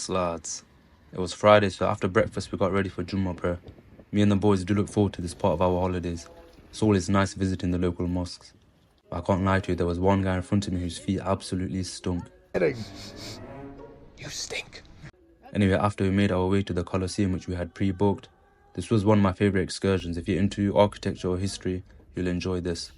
Yes, lads. It was Friday, so after breakfast we got ready for Jummah prayer. Me and the boys do look forward to this part of our holidays. It's always nice visiting the local mosques. But I can't lie to you, there was one guy in front of me whose feet absolutely stunk. You stink. Anyway, after we made our way to the Colosseum, which we had pre-booked, this was one of my favourite excursions. If you're into architecture or history, you'll enjoy this.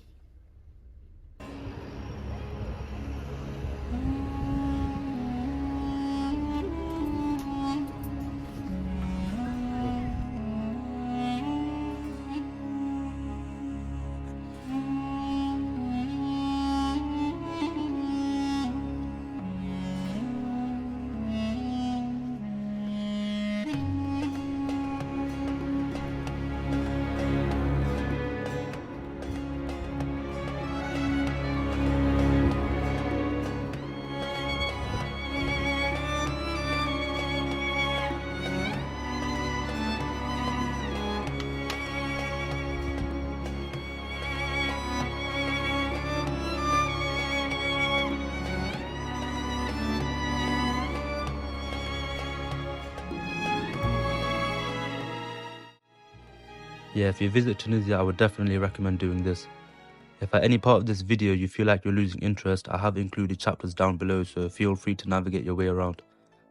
Yeah, if you visit Tunisia, I would definitely recommend doing this. If at any part of this video you feel like you're losing interest, I have included chapters down below, so feel free to navigate your way around.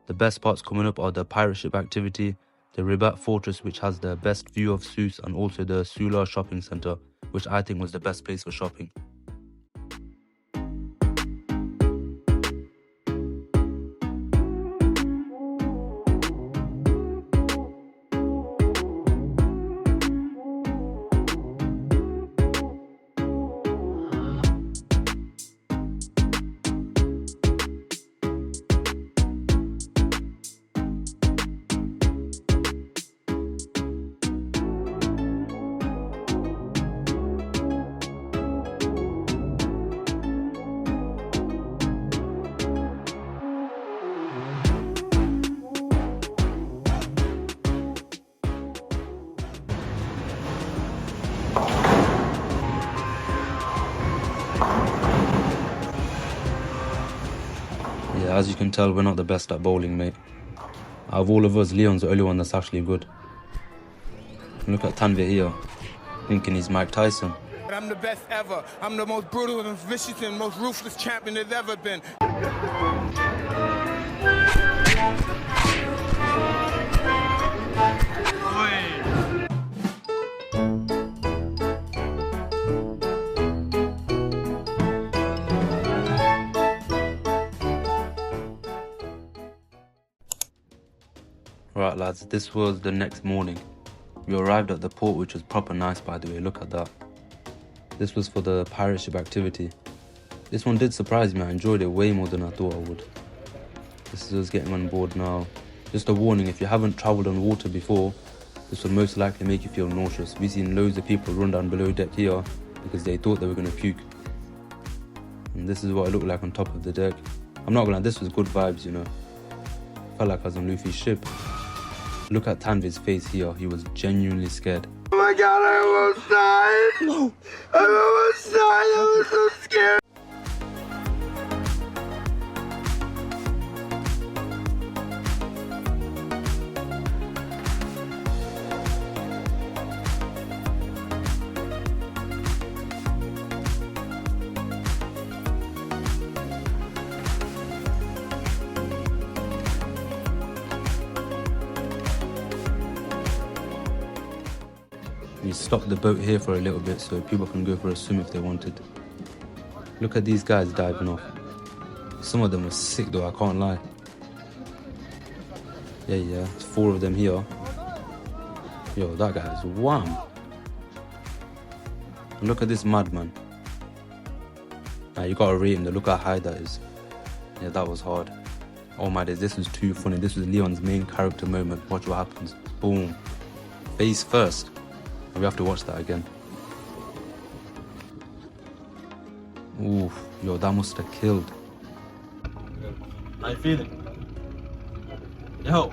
The best parts coming up are the pirate ship activity, the Ribat fortress which has the best view of Sousse, and also the Soula shopping centre, which I think was the best place for shopping. Yeah, as you can tell, we're not the best at bowling, mate. Out of all of us, Leon's the only one that's actually good. Look at Tanvir here, thinking he's Mike Tyson. I'm the best ever. I'm the most brutal and vicious and most ruthless champion there's ever been. Right lads, this was the next morning. We arrived at the port, which was proper nice by the way, look at that. This was for the pirate ship activity. This one did surprise me, I enjoyed it way more than I thought I would. This is us getting on board now. Just a warning, if you haven't travelled on water before, this will most likely make you feel nauseous. We've seen loads of people run down below deck here because they thought they were going to puke. And this is what it looked like on top of the deck. I'm not gonna lie, this was good vibes, you know. Felt like I was on Luffy's ship. Look at Tanvir's face here, he was genuinely scared. Oh my god, I almost died! No! I almost died, I was so scared! We stopped the boat here for a little bit so people can go for a swim if they wanted. Look at these guys diving off. Some of them were sick though, I can't lie. Yeah, it's 4 of them here. Yo, that guy is wham. And look at this madman. Nah, you gotta rate him, look how high that is. Yeah, that was hard. Oh my days, this was too funny. This was Leon's main character moment. Watch what happens. Boom. Face first. We have to watch that again. Oof, yo, that must have killed. How you feeling? Yo.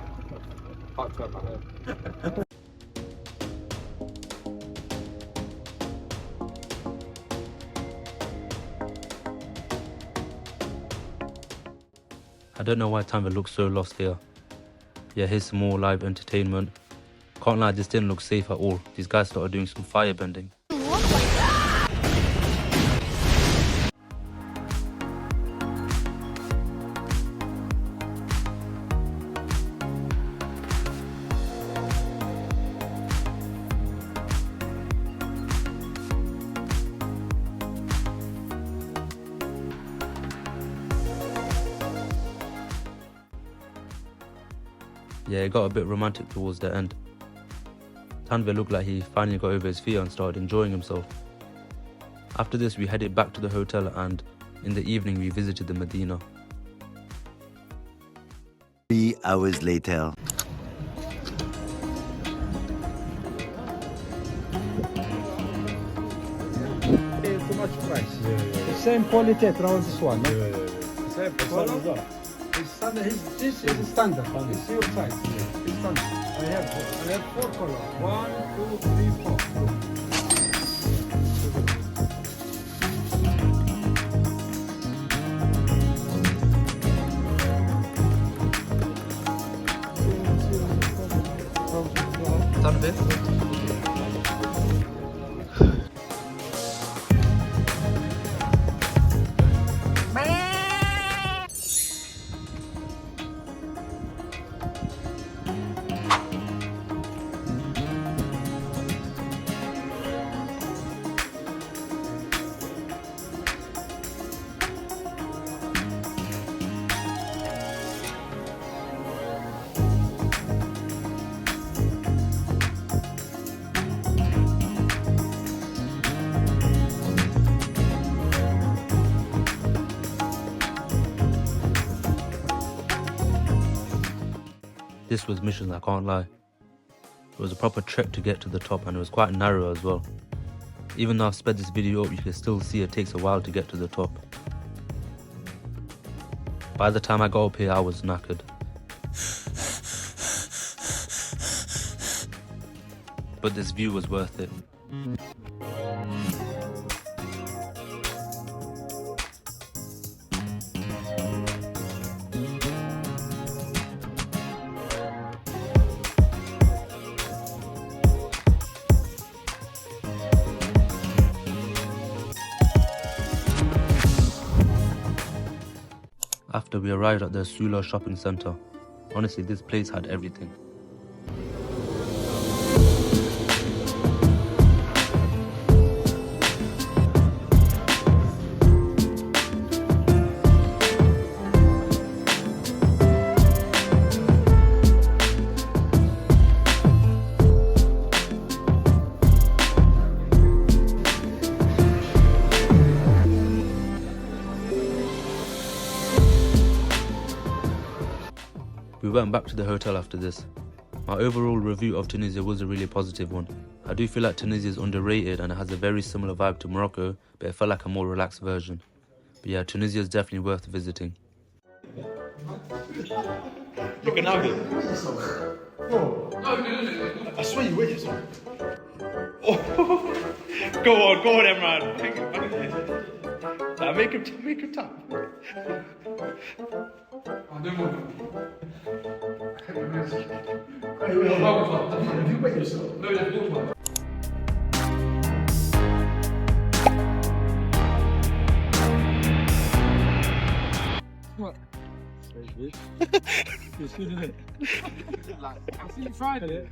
I don't know why Tanvir looks so lost here. Yeah, here's some more live entertainment. Can't lie, this didn't look safe at all. These guys started doing some firebending. Yeah, it got a bit romantic towards the end. Tanvir looked like he finally got over his fear and started enjoying himself. After this, we headed back to the hotel, and in the evening we visited the Medina. 3 hours later. Too much price. The same quality around this one. Same color. This is standard. It's your size. It's standard. I have 4 colors. 1, 2, 3, 4. Tanvir? This was mission, I can't lie. It was a proper trek to get to the top, and it was quite narrow as well. Even though I've sped this video up, you can still see it takes a while to get to the top. By the time I got up here, I was knackered. But this view was worth it. After we arrived at the Soula shopping centre, honestly this place had everything. We went back to the hotel after this. My overall review of Tunisia was a really positive one. I do feel like Tunisia is underrated and it has a very similar vibe to Morocco, but it felt like a more relaxed version. But yeah, Tunisia is definitely worth visiting. You can have it. I swear you wear yourself. Go on, Emran. Now make him tap. You wear yourself. What? You see it? I see you Friday.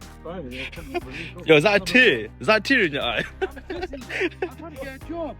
Yo, is that a tear? Is that a tear in your eye? I'm trying to get a job.